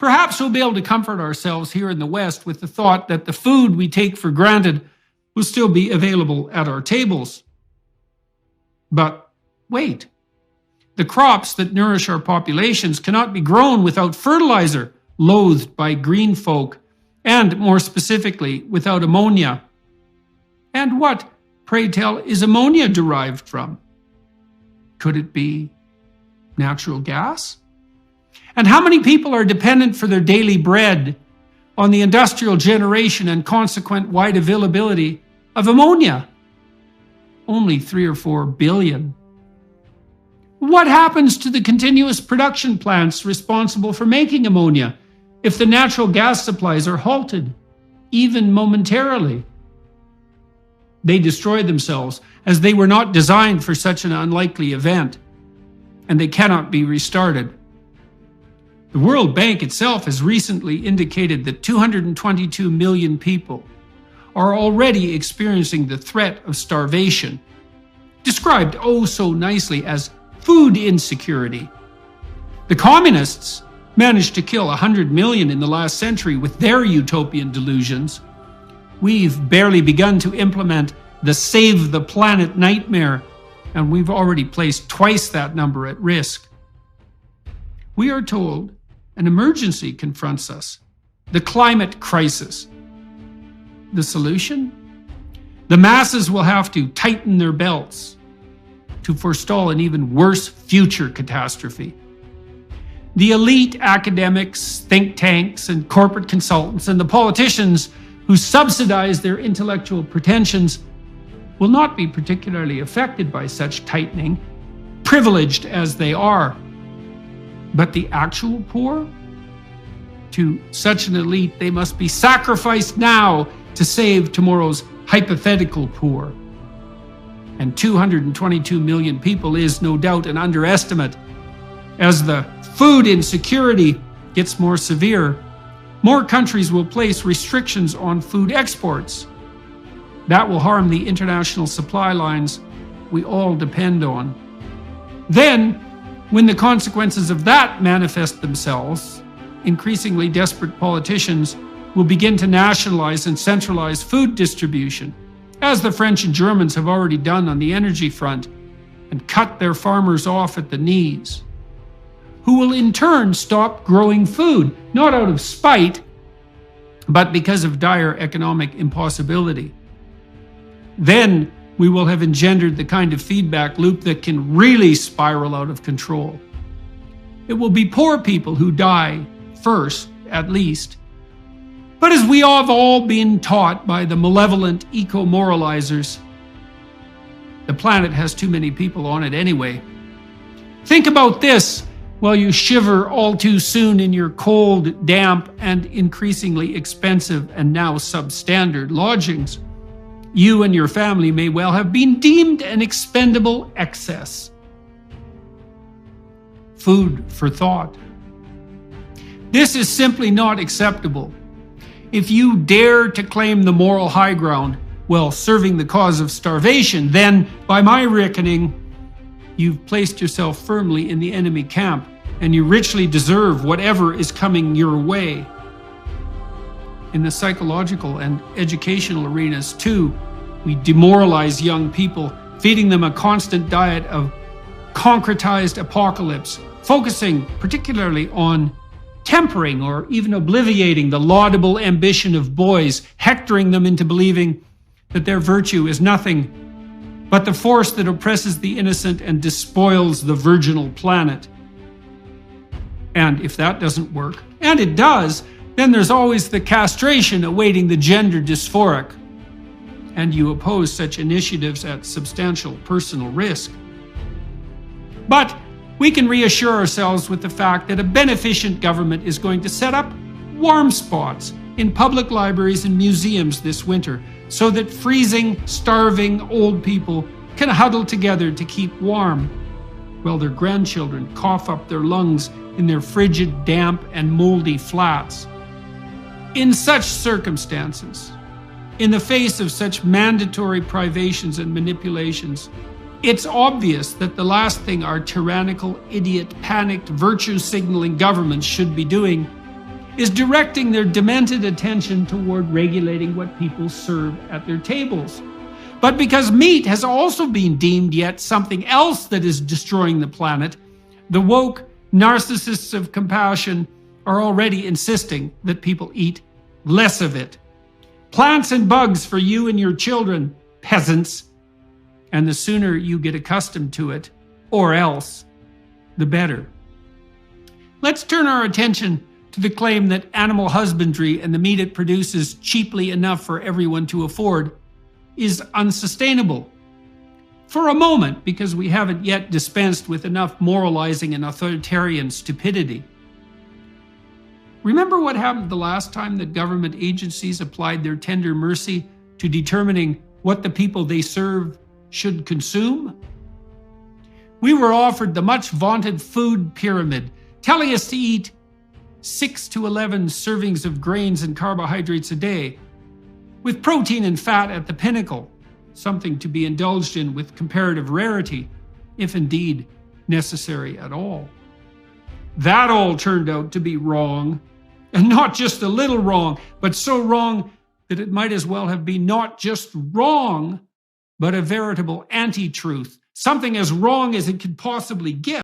Perhaps we'll be able to comfort ourselves here in the West with the thought that the food we take for granted will still be available at our tables. But wait, the crops that nourish our populations cannot be grown without fertilizer, loathed by green folk, and more specifically, without ammonia. And what, pray tell, is ammonia derived from? Could it be natural gas? And how many people are dependent for their daily bread on the industrial generation and consequent wide availability of ammonia? Only 3 or 4 billion. What happens to the continuous production plants responsible for making ammonia if the natural gas supplies are halted, even momentarily? They destroy themselves, as they were not designed for such an unlikely event, and they cannot be restarted. The World Bank itself has recently indicated that 222 million people are already experiencing the threat of starvation, described oh so nicely as food insecurity. The communists managed to kill 100 million in the last century with their utopian delusions. We've barely begun to implement the Save the Planet nightmare, and we've already placed twice that number at risk. We are told an emergency confronts us, the climate crisis. The solution? The masses will have to tighten their belts to forestall an even worse future catastrophe. The elite academics, think tanks, and corporate consultants, and the politicians who subsidize their intellectual pretensions will not be particularly affected by such tightening, privileged as they are. But the actual poor? To such an elite, they must be sacrificed now to save tomorrow's hypothetical poor. And 222 million people is no doubt an underestimate. As the food insecurity gets more severe, more countries will place restrictions on food exports. That will harm the international supply lines we all depend on. Then, when the consequences of that manifest themselves, increasingly desperate politicians will begin to nationalize and centralize food distribution, as the French and Germans have already done on the energy front, and cut their farmers off at the knees, who will in turn stop growing food, not out of spite, but because of dire economic impossibility. Then we will have engendered the kind of feedback loop that can really spiral out of control. It will be poor people who die first, at least. But as we have all been taught by the malevolent eco-moralizers, the planet has too many people on it anyway. Think about this while you shiver all too soon in your cold, damp, and increasingly expensive and now substandard lodgings. You and your family may well have been deemed an expendable excess. Food for thought. This is simply not acceptable. If you dare to claim the moral high ground while serving the cause of starvation, then, by my reckoning, you've placed yourself firmly in the enemy camp, and you richly deserve whatever is coming your way. In the psychological and educational arenas, too, we demoralize young people, feeding them a constant diet of concretized apocalypse, focusing particularly on tempering or even obliviating the laudable ambition of boys, hectoring them into believing that their virtue is nothing but the force that oppresses the innocent and despoils the virginal planet. And if that doesn't work, and it does, then there's always the castration awaiting the gender dysphoric. And you oppose such initiatives at substantial personal risk. But we can reassure ourselves with the fact that a beneficent government is going to set up warm spots in public libraries and museums this winter so that freezing, starving old people can huddle together to keep warm while their grandchildren cough up their lungs in their frigid, damp, and moldy flats. In such circumstances, in the face of such mandatory privations and manipulations, it's obvious that the last thing our tyrannical, idiot, panicked, virtue-signaling governments should be doing is directing their demented attention toward regulating what people serve at their tables. But because meat has also been deemed yet something else that is destroying the planet, the woke narcissists of compassion are already insisting that people eat less of it. Plants and bugs for you and your children, peasants. And the sooner you get accustomed to it, or else, the better. Let's turn our attention to the claim that animal husbandry and the meat it produces cheaply enough for everyone to afford is unsustainable. For a moment, because we haven't yet dispensed with enough moralizing and authoritarian stupidity. Remember what happened the last time that government agencies applied their tender mercy to determining what the people they serve should consume? We were offered the much vaunted food pyramid, telling us to eat 6 to 11 servings of grains and carbohydrates a day, with protein and fat at the pinnacle, something to be indulged in with comparative rarity, if indeed necessary at all. That all turned out to be wrong, and not just a little wrong, but so wrong that it might as well have been not just wrong, but a veritable anti-truth, something as wrong as it could possibly get.